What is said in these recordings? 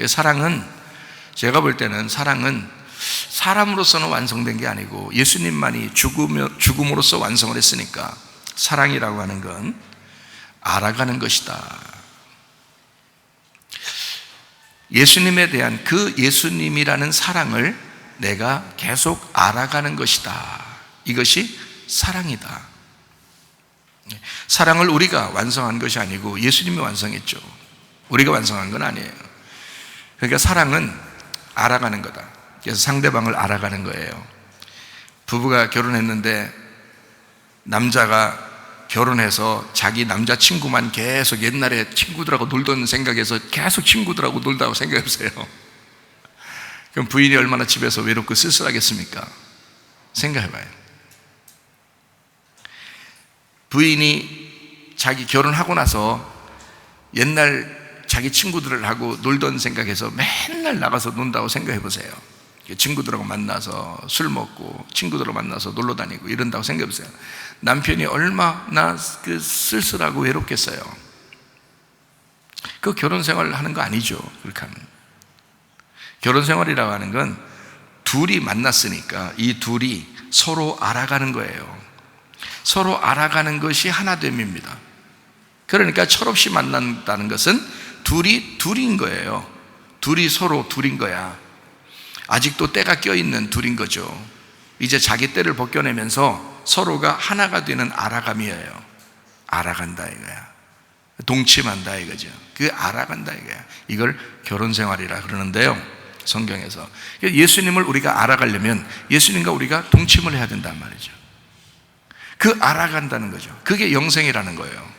사랑은, 제가 볼 때는 사랑은 사람으로서는 완성된 게 아니고 예수님만이 죽음으로써 완성을 했으니까 사랑이라고 하는 건 알아가는 것이다. 예수님에 대한 그 예수님이라는 사랑을 내가 계속 알아가는 것이다. 이것이 사랑이다. 사랑을 우리가 완성한 것이 아니고 예수님이 완성했죠. 우리가 완성한 건 아니에요. 그러니까 사랑은 알아가는 거다. 그래서 상대방을 알아가는 거예요. 부부가 결혼했는데 남자가 결혼해서 자기 남자친구만 계속 옛날에 친구들하고 놀던 생각에서 계속 친구들하고 놀다고 생각해보세요. 그럼 부인이 얼마나 집에서 외롭고 쓸쓸하겠습니까? 생각해봐요. 부인이 자기 결혼하고 나서 옛날 자기 친구들을 하고 놀던 생각해서 맨날 나가서 논다고 생각해보세요. 친구들하고 만나서 술 먹고 친구들하고 만나서 놀러 다니고 이런다고 생각해보세요. 남편이 얼마나 쓸쓸하고 외롭겠어요. 그 결혼 생활을 하는 거 아니죠. 그렇게 하면 결혼 생활이라고 하는 건 둘이 만났으니까 이 둘이 서로 알아가는 거예요. 서로 알아가는 것이 하나됨입니다. 그러니까 철없이 만난다는 것은 둘인 거예요. 둘이 서로 둘인 거야. 아직도 때가 껴있는 둘인 거죠. 이제 자기 때를 벗겨내면서 서로가 하나가 되는 알아감이에요. 알아간다 이거야. 동침한다 이거죠. 그 알아간다 이거야. 이걸 결혼생활이라 그러는데요, 성경에서. 예수님을 우리가 알아가려면 예수님과 우리가 동침을 해야 된단 말이죠. 그 알아간다는 거죠. 그게 영생이라는 거예요.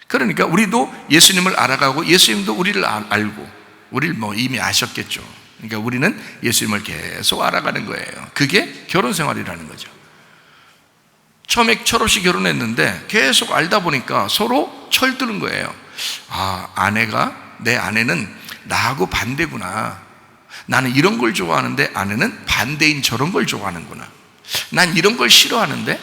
그러니까 우리도 예수님을 알아가고 예수님도 우리를 알고, 우리를 이미 아셨겠죠. 그러니까 우리는 예수님을 계속 알아가는 거예요. 그게 결혼생활이라는 거죠. 처음에 철없이 결혼했는데 계속 알다 보니까 서로 철드는 거예요. 내 아내는 나하고 반대구나. 나는 이런 걸 좋아하는데 아내는 반대인 저런 걸 좋아하는구나. 난 이런 걸 싫어하는데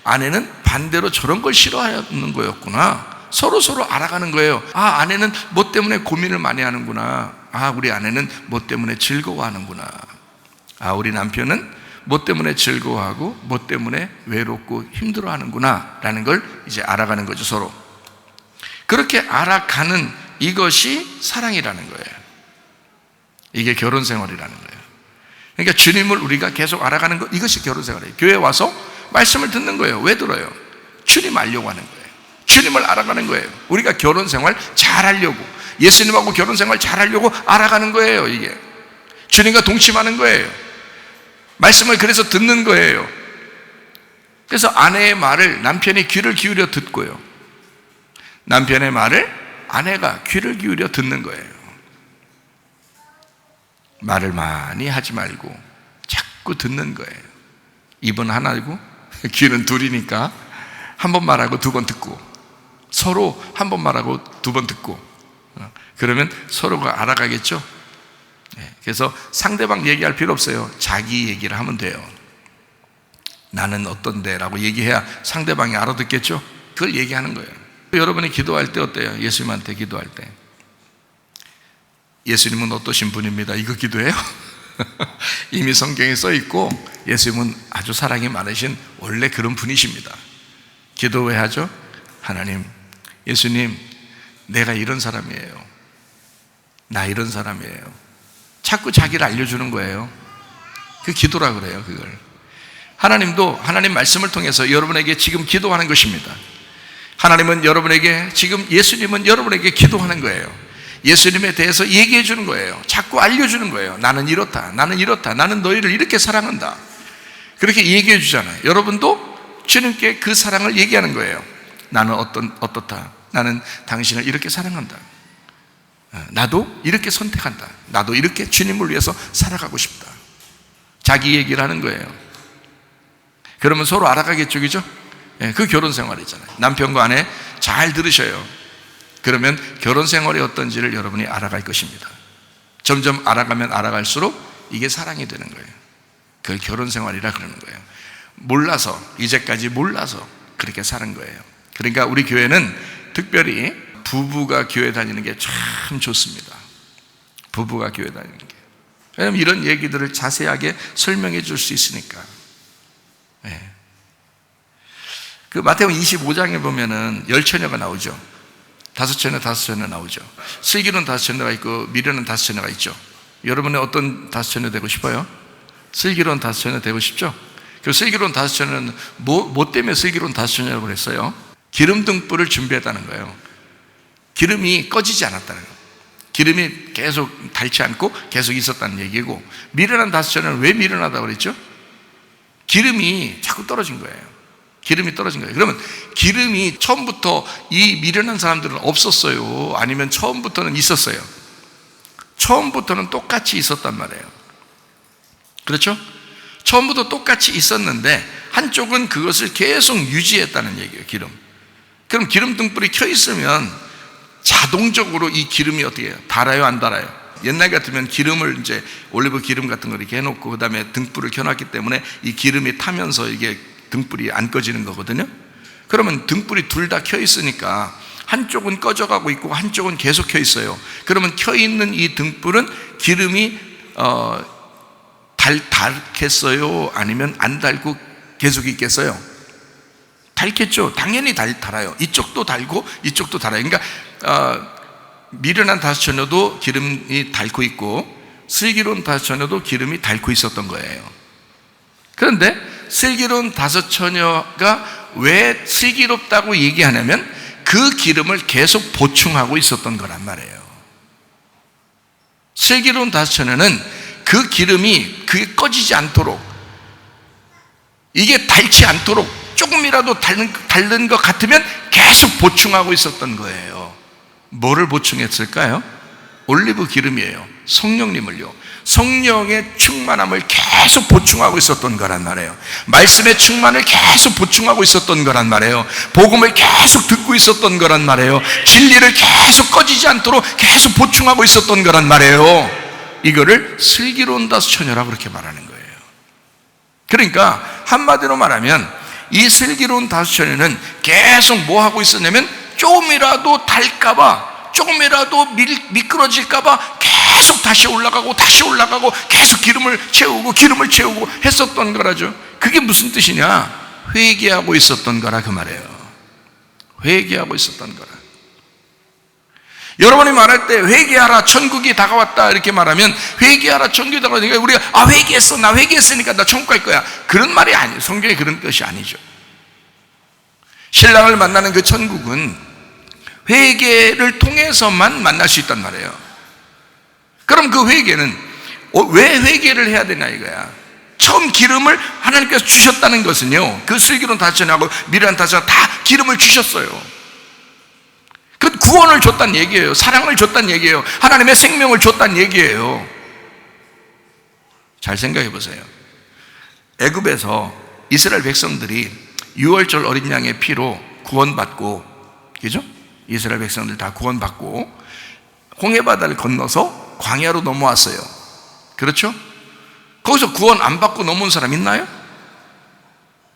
아내는 반대로 저런 걸 싫어하는 거였구나. 서로 알아가는 거예요. 아내는 뭐 때문에 고민을 많이 하는구나. 우리 아내는 뭐 때문에 즐거워하는구나. 우리 남편은 뭐 때문에 즐거워하고 뭐 때문에 외롭고 힘들어하는구나 라는 걸 이제 알아가는 거죠. 서로 그렇게 알아가는 이것이 사랑이라는 거예요. 이게 결혼생활이라는 거예요. 그러니까 주님을 우리가 계속 알아가는 것, 이것이 결혼생활이에요. 교회에 와서 말씀을 듣는 거예요. 왜 들어요? 주님 알려고 하는 거예요. 주님을 알아가는 거예요. 우리가 결혼생활 잘하려고, 예수님하고 결혼생활 잘하려고 알아가는 거예요. 이게 주님과 동침하는 거예요. 말씀을 그래서 듣는 거예요. 그래서 아내의 말을 남편이 귀를 기울여 듣고요, 남편의 말을 아내가 귀를 기울여 듣는 거예요. 말을 많이 하지 말고 자꾸 듣는 거예요. 입은 하나고 귀는 둘이니까 한 번 말하고 두 번 듣고, 서로 한 번 말하고 두 번 듣고, 그러면 서로가 알아가겠죠. 그래서 상대방 얘기할 필요 없어요. 자기 얘기를 하면 돼요. 나는 어떤데 라고 얘기해야 상대방이 알아듣겠죠. 그걸 얘기하는 거예요. 여러분이 기도할 때 어때요? 예수님한테 기도할 때 예수님은 어떠신 분입니다, 이거 기도해요? 이미 성경에 써 있고 예수님은 아주 사랑이 많으신 원래 그런 분이십니다. 기도 왜 하죠? 하나님, 예수님, 내가 이런 사람이에요. 나 이런 사람이에요. 자꾸 자기를 알려주는 거예요. 그 기도라 그래요. 그걸 하나님도 하나님 말씀을 통해서 여러분에게 지금 기도하는 것입니다. 하나님은 여러분에게 지금, 예수님은 여러분에게 기도하는 거예요. 예수님에 대해서 얘기해 주는 거예요. 자꾸 알려주는 거예요. 나는 이렇다, 나는 이렇다, 나는 너희를 이렇게 사랑한다. 그렇게 얘기해 주잖아요. 여러분도 주님께 그 사랑을 얘기하는 거예요. 나는 어떻다, 나는 당신을 이렇게 사랑한다, 나도 이렇게 선택한다, 나도 이렇게 주님을 위해서 살아가고 싶다. 자기 얘기를 하는 거예요. 그러면 서로 알아가겠죠, 그죠? 그 결혼 생활이잖아요. 남편과 아내 잘 들으셔요. 그러면 결혼 생활이 어떤지를 여러분이 알아갈 것입니다. 점점 알아가면 알아갈수록 이게 사랑이 되는 거예요. 그걸 결혼 생활이라 그러는 거예요. 몰라서, 이제까지 몰라서 그렇게 사는 거예요. 그러니까 우리 교회는 특별히 부부가 교회 다니는 게 참 좋습니다. 부부가 교회 다니는 게. 왜냐하면 이런 얘기들을 자세하게 설명해 줄 수 있으니까. 네. 그 마태복음 25장에 보면은 10처녀가 나오죠. 5처녀 나오죠. 슬기로운 5처녀가 있고 미련한 5처녀가 있죠. 여러분은 어떤 5처녀 되고 싶어요? 슬기로운 5처녀 되고 싶죠? 그 슬기로운 5처녀는 뭐 때문에 슬기로운 5처녀라고 그랬어요? 기름 등불을 준비했다는 거예요. 기름이 꺼지지 않았다는 거예요. 기름이 계속 닳지 않고 계속 있었다는 얘기고, 미련한 5처녀는 왜 미련하다고 그랬죠? 기름이 자꾸 떨어진 거예요. 기름이 떨어진 거예요. 그러면 기름이 처음부터 이 미련한 사람들은 없었어요? 아니면 처음부터는 있었어요? 처음부터는 똑같이 있었단 말이에요. 그렇죠? 처음부터 똑같이 있었는데 한쪽은 그것을 계속 유지했다는 얘기예요. 기름. 그럼 기름 등불이 켜 있으면 자동적으로 이 기름이 어떻게 해요? 달아요, 안 달아요? 옛날 같으면 기름을 이제 올리브 기름 같은 걸 이렇게 해놓고 그 다음에 등불을 켜놨기 때문에 이 기름이 타면서 이게 등불이 안 꺼지는 거거든요. 그러면 등불이 둘 다 켜 있으니까 한쪽은 꺼져가고 있고 한쪽은 계속 켜 있어요. 그러면 켜 있는 이 등불은 기름이 닳겠어요? 아니면 안 달고 계속 있겠어요? 닳겠죠. 당연히 달아요. 이쪽도 달고 이쪽도 달아요. 그러니까 미련한 5처녀도 기름이 닳고 있고 슬기로운 5처녀도 기름이 닳고 있었던 거예요. 그런데 슬기로운 5처녀가 왜 슬기롭다고 얘기하냐면 그 기름을 계속 보충하고 있었던 거란 말이에요. 슬기로운 5처녀는 그 기름이 그게 꺼지지 않도록, 이게 닳지 않도록 조금이라도 닳는 것 같으면 계속 보충하고 있었던 거예요. 뭐를 보충했을까요? 올리브 기름이에요. 성령님을요. 성령의 충만함을 계속 보충하고 있었던 거란 말이에요. 말씀의 충만을 계속 보충하고 있었던 거란 말이에요. 복음을 계속 듣고 있었던 거란 말이에요. 진리를 계속 꺼지지 않도록 계속 보충하고 있었던 거란 말이에요. 이거를 슬기로운 5처녀라고 그렇게 말하는 거예요. 그러니까 한마디로 말하면 이 슬기로운 5처녀는 계속 뭐 하고 있었냐면 조금이라도 달까봐, 조금이라도 미끄러질까봐 계속 다시 올라가고 계속 기름을 채우고 했었던 거라죠. 그게 무슨 뜻이냐? 회개하고 있었던 거라 그 말이에요. 회개하고 있었던 거라. 여러분이 말할 때 회개하라 천국이 다가왔다 이렇게 말하면 회개하라 천국이 다가왔으니까 우리가 회개했어, 나 회개했으니까 나 천국 갈 거야, 그런 말이 아니에요. 성경에 그런 뜻이 아니죠. 신랑을 만나는 그 천국은 회개를 통해서만 만날 수 있단 말이에요. 그럼 그 회개는 왜 회개를 해야 되냐 이거야. 처음 기름을 하나님께서 주셨다는 것은요, 그 슬기로운 5처녀하고 미련한 5처녀 다 기름을 주셨어요. 그 구원을 줬다는 얘기예요. 사랑을 줬다는 얘기예요. 하나님의 생명을 줬다는 얘기예요. 잘 생각해 보세요. 애굽에서 이스라엘 백성들이 6월절 어린 양의 피로 구원받고, 그죠? 이스라엘 백성들 다 구원받고 홍해바다를 건너서 광야로 넘어왔어요. 그렇죠? 거기서 구원 안 받고 넘어온 사람 있나요?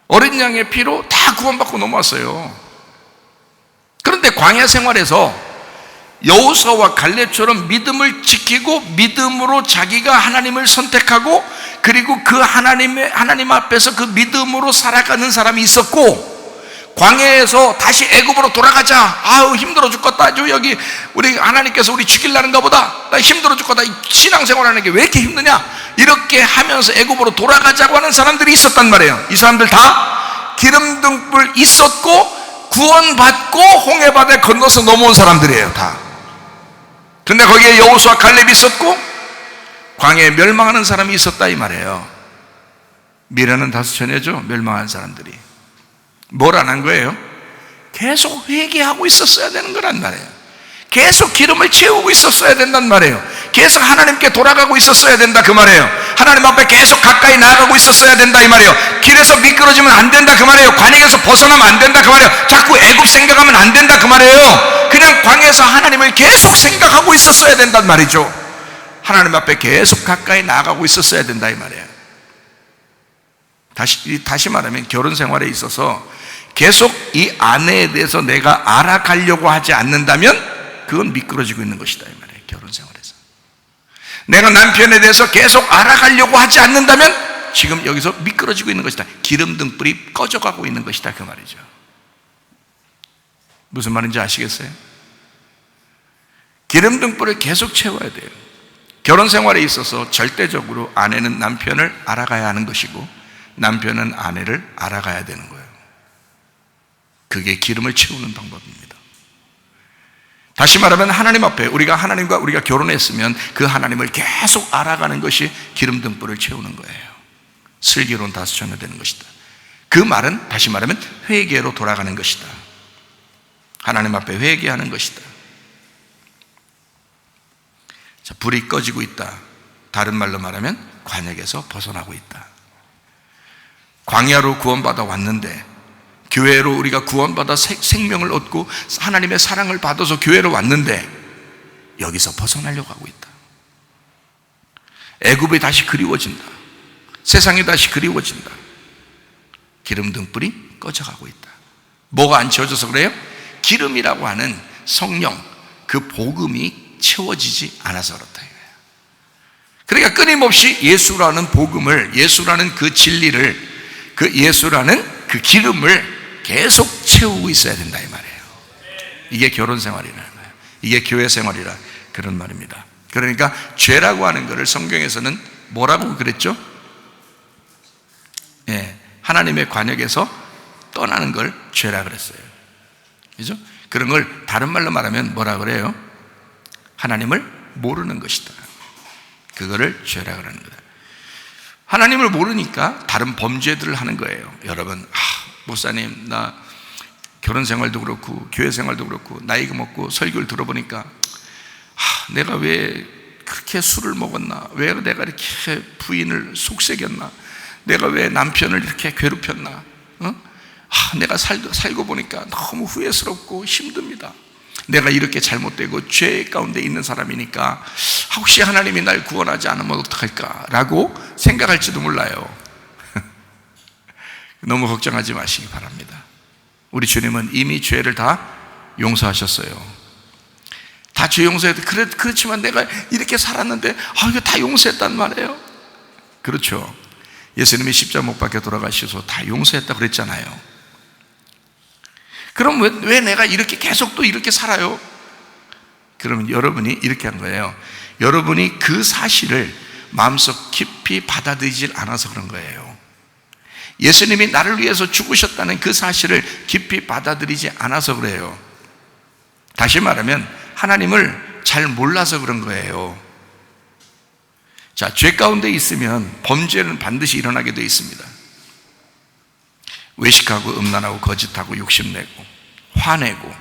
어린 양의 피로 다 구원받고 넘어왔어요. 그런데 광야 생활에서 여호수아와 갈렙처럼 믿음을 지키고 믿음으로 자기가 하나님을 선택하고 그리고 그 하나님 앞에서 그 믿음으로 살아가는 사람이 있었고, 광야에서 다시 애굽으로 돌아가자, 아우 힘들어 죽겠다, 여기 우리 하나님께서 우리 죽일라는가 보다, 나 힘들어 죽겠다, 신앙생활하는 게 왜 이렇게 힘드냐, 이렇게 하면서 애굽으로 돌아가자고 하는 사람들이 있었단 말이에요. 이 사람들 다 기름 등불 있었고 구원받고 홍해바다에 건너서 넘어온 사람들이에요, 다. 근데 거기에 여호수아 갈렙이 있었고 광야에 멸망하는 사람이 있었다 이 말이에요. 미련한 5처녀죠. 멸망한 사람들이 뭘 안 한 거예요? 계속 회개하고 있었어야 되는 거란 말이에요. 계속 기름을 채우고 있었어야 된단 말이에요. 계속 하나님께 돌아가고 있었어야 된다 그 말이에요. 하나님 앞에 계속 가까이 나아가고 있었어야 된다 이 말이에요. 길에서 미끄러지면 안 된다 그 말이에요. 관역에서 벗어나면 안 된다 그 말이에요. 자꾸 애굽 생각하면 안 된다 그 말이에요. 그냥 광야에서 하나님을 계속 생각하고 있었어야 된단 말이죠. 하나님 앞에 계속 가까이 나아가고 있었어야 된다 이 말이에요. 다시 말하면 결혼 생활에 있어서 계속 이 아내에 대해서 내가 알아가려고 하지 않는다면 그건 미끄러지고 있는 것이다 이 말이에요. 결혼 생활에서 내가 남편에 대해서 계속 알아가려고 하지 않는다면 지금 여기서 미끄러지고 있는 것이다. 기름등불이 꺼져가고 있는 것이다, 그 말이죠. 무슨 말인지 아시겠어요? 기름등불을 계속 채워야 돼요. 결혼 생활에 있어서 절대적으로 아내는 남편을 알아가야 하는 것이고 남편은 아내를 알아가야 되는 거예요. 그게 기름을 채우는 방법입니다. 다시 말하면 하나님 앞에 하나님과 우리가 결혼했으면 그 하나님을 계속 알아가는 것이 기름등불을 채우는 거예요. 슬기로운 다스쳐야 되는 것이다. 그 말은 다시 말하면 회개로 돌아가는 것이다. 하나님 앞에 회개하는 것이다. 자, 불이 꺼지고 있다. 다른 말로 말하면 관역에서 벗어나고 있다. 광야로 구원받아 왔는데, 교회로 우리가 구원받아 생명을 얻고 하나님의 사랑을 받아서 교회로 왔는데 여기서 벗어나려고 하고 있다. 애굽이 다시 그리워진다. 세상이 다시 그리워진다. 기름등불이 꺼져가고 있다. 뭐가 안 채워져서 그래요? 기름이라고 하는 성령, 그 복음이 채워지지 않아서 그렇다. 그러니까 끊임없이 예수라는 복음을, 예수라는 그 진리를, 그 예수라는 그 기름을 계속 채우고 있어야 된다, 이 말이에요. 이게 결혼 생활이라는 거예요. 이게 교회 생활이라 그런 말입니다. 그러니까 죄라고 하는 것을 성경에서는 뭐라고 그랬죠? 하나님의 관역에서 떠나는 걸 죄라 그랬어요. 그죠? 그런 걸 다른 말로 말하면 뭐라 그래요? 하나님을 모르는 것이다. 그거를 죄라 그러는 거다. 하나님을 모르니까 다른 범죄들을 하는 거예요. 여러분, 목사님, 나 결혼 생활도 그렇고 교회 생활도 그렇고 나이가 먹고 설교를 들어보니까 내가 왜 그렇게 술을 먹었나? 왜 내가 이렇게 부인을 속삭였나? 내가 왜 남편을 이렇게 괴롭혔나? 내가 살고 보니까 너무 후회스럽고 힘듭니다. 내가 이렇게 잘못되고 죄 가운데 있는 사람이니까 혹시 하나님이 날 구원하지 않으면 어떡할까? 라고 생각할지도 몰라요. 너무 걱정하지 마시기 바랍니다. 우리 주님은 이미 죄를 다 용서하셨어요. 다 죄 용서해도 그렇지만 내가 이렇게 살았는데 이거 다 용서했단 말이에요. 그렇죠. 예수님이 십자가 못 박혀 돌아가셔서 다 용서했다고 그랬잖아요. 그럼 왜 내가 이렇게 계속 또 이렇게 살아요? 그러면 여러분이 이렇게 한 거예요. 여러분이 그 사실을 마음속 깊이 받아들이질 않아서 그런 거예요. 예수님이 나를 위해서 죽으셨다는 그 사실을 깊이 받아들이지 않아서 그래요. 다시 말하면 하나님을 잘 몰라서 그런 거예요. 자, 죄 가운데 있으면 범죄는 반드시 일어나게 되어 있습니다. 외식하고 음란하고 거짓하고 욕심내고 화내고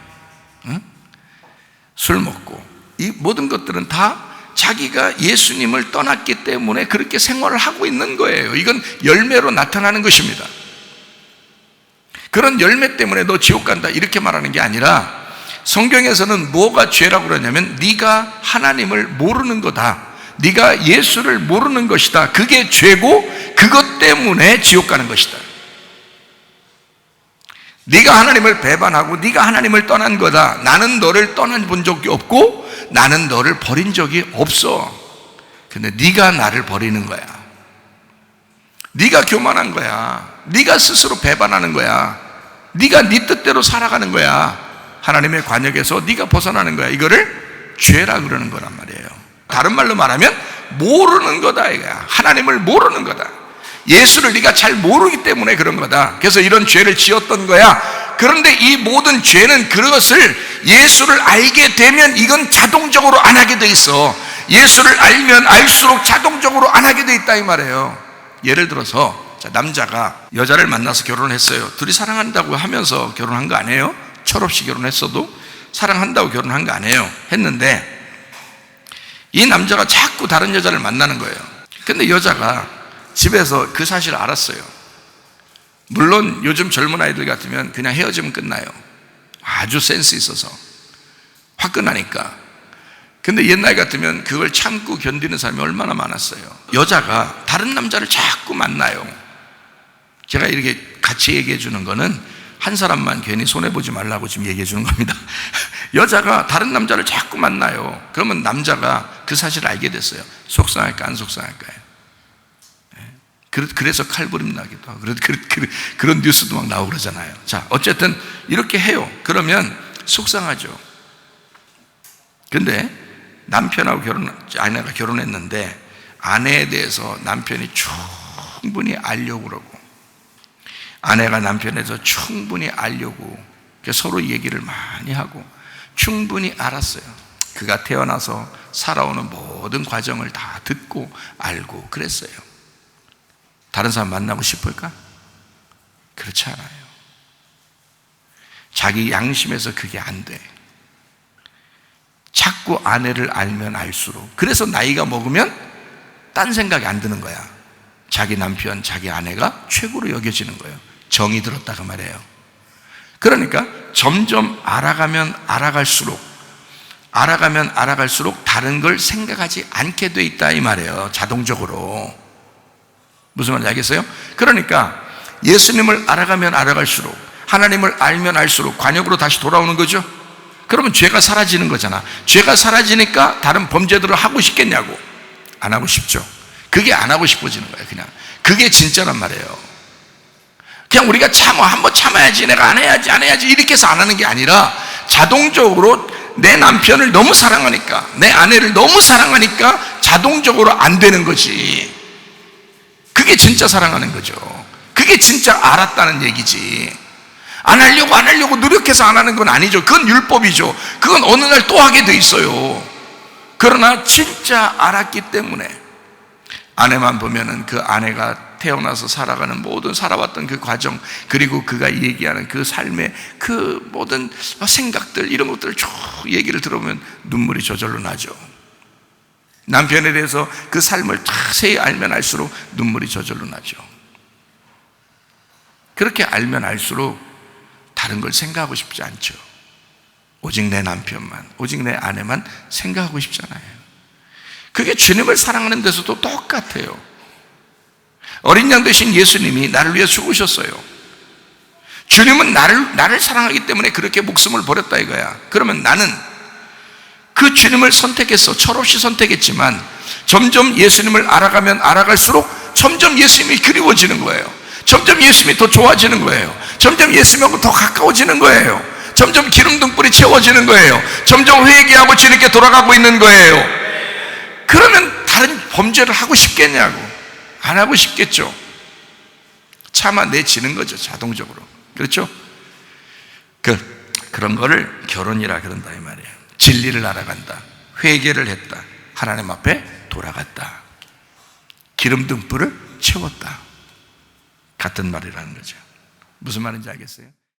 술 먹고, 이 모든 것들은 다 자기가 예수님을 떠났기 때문에 그렇게 생활을 하고 있는 거예요. 이건 열매로 나타나는 것입니다. 그런 열매 때문에 너 지옥 간다 이렇게 말하는 게 아니라, 성경에서는 뭐가 죄라고 그러냐면 네가 하나님을 모르는 거다, 네가 예수를 모르는 것이다, 그게 죄고 그것 때문에 지옥 가는 것이다. 네가 하나님을 배반하고 네가 하나님을 떠난 거다. 나는 너를 떠나본 적이 없고 나는 너를 버린 적이 없어. 근데 네가 나를 버리는 거야. 네가 교만한 거야. 네가 스스로 배반하는 거야. 네가 네 뜻대로 살아가는 거야. 하나님의 관역에서 네가 벗어나는 거야. 이거를 죄라 그러는 거란 말이에요. 다른 말로 말하면 모르는 거다 이거야. 하나님을 모르는 거다. 예수를 네가 잘 모르기 때문에 그런 거다. 그래서 이런 죄를 지었던 거야. 그런데 이 모든 죄는 그것을 예수를 알게 되면 이건 자동적으로 안 하게 돼 있어. 예수를 알면 알수록 자동적으로 안 하게 돼 있다 이 말이에요. 예를 들어서 남자가 여자를 만나서 결혼을 했어요. 둘이 사랑한다고 하면서 결혼한 거 아니에요? 철없이 결혼했어도 사랑한다고 결혼한 거 아니에요? 했는데 이 남자가 자꾸 다른 여자를 만나는 거예요. 근데 여자가 집에서 그 사실을 알았어요. 물론 요즘 젊은 아이들 같으면 그냥 헤어지면 끝나요. 아주 센스 있어서 화끈하니까. 근데 옛날 같으면 그걸 참고 견디는 사람이 얼마나 많았어요. 여자가 다른 남자를 자꾸 만나요. 제가 이렇게 같이 얘기해 주는 거는 한 사람만 괜히 손해보지 말라고 지금 얘기해 주는 겁니다. 여자가 다른 남자를 자꾸 만나요. 그러면 남자가 그 사실을 알게 됐어요. 속상할까 안 속상할까요? 그래서 칼부림 나기도 하고 그런 뉴스도 막 나오고 그러잖아요. 자, 어쨌든 이렇게 해요. 그러면 속상하죠. 근데 아내가 결혼했는데 아내에 대해서 남편이 충분히 알려고 그러고 아내가 남편에 대해서 충분히 알려고 서로 얘기를 많이 하고 충분히 알았어요. 그가 태어나서 살아오는 모든 과정을 다 듣고 알고 그랬어요. 다른 사람 만나고 싶을까? 그렇지 않아요. 자기 양심에서 그게 안 돼. 자꾸 아내를 알면 알수록, 그래서 나이가 먹으면 딴 생각이 안 드는 거야. 자기 남편, 자기 아내가 최고로 여겨지는 거예요. 정이 들었다고 말해요. 그러니까 점점 알아가면 알아갈수록 다른 걸 생각하지 않게 돼 있다 이 말이에요. 자동적으로. 무슨 말인지 알겠어요? 그러니까 예수님을 알아가면 알아갈수록, 하나님을 알면 알수록 관역으로 다시 돌아오는 거죠. 그러면 죄가 사라지는 거잖아. 죄가 사라지니까 다른 범죄들을 하고 싶겠냐고. 안 하고 싶죠. 그게 안 하고 싶어지는 거예요. 그냥 그게 진짜란 말이에요. 그냥 우리가 한번 참아야지, 내가 안 해야지 이렇게 해서 안 하는 게 아니라 자동적으로 내 남편을 너무 사랑하니까, 내 아내를 너무 사랑하니까 자동적으로 안 되는 거지. 그게 진짜 사랑하는 거죠. 그게 진짜 알았다는 얘기지. 안 하려고 노력해서 안 하는 건 아니죠. 그건 율법이죠. 그건 어느 날 또 하게 돼 있어요. 그러나 진짜 알았기 때문에 아내만 보면은 그 아내가 태어나서 살아가는 모든 살아왔던 그 과정, 그리고 그가 얘기하는 그 삶의 그 모든 생각들, 이런 것들을 쭉 얘기를 들어보면 눈물이 저절로 나죠. 남편에 대해서 그 삶을 자세히 알면 알수록 눈물이 저절로 나죠. 그렇게 알면 알수록 다른 걸 생각하고 싶지 않죠. 오직 내 남편만, 오직 내 아내만 생각하고 싶잖아요. 그게 주님을 사랑하는 데서도 똑같아요. 어린 양 되신 예수님이 나를 위해 죽으셨어요. 주님은 나를 사랑하기 때문에 그렇게 목숨을 버렸다 이거야. 그러면 나는 그 주님을 선택했어. 철없이 선택했지만 점점 예수님을 알아가면 알아갈수록 점점 예수님이 그리워지는 거예요. 점점 예수님이 더 좋아지는 거예요. 점점 예수님하고 더 가까워지는 거예요. 점점 기름 등불이 채워지는 거예요. 점점 회개하고 주님께 돌아가고 있는 거예요. 그러면 다른 범죄를 하고 싶겠냐고. 안 하고 싶겠죠. 참아내지는 거죠, 자동적으로. 그렇죠? 그런 거를 결혼이라 그런다 이 말이에요. 진리를 알아간다, 회개를 했다, 하나님 앞에 돌아갔다, 기름 등불을 채웠다, 같은 말이라는 거죠. 무슨 말인지 알겠어요?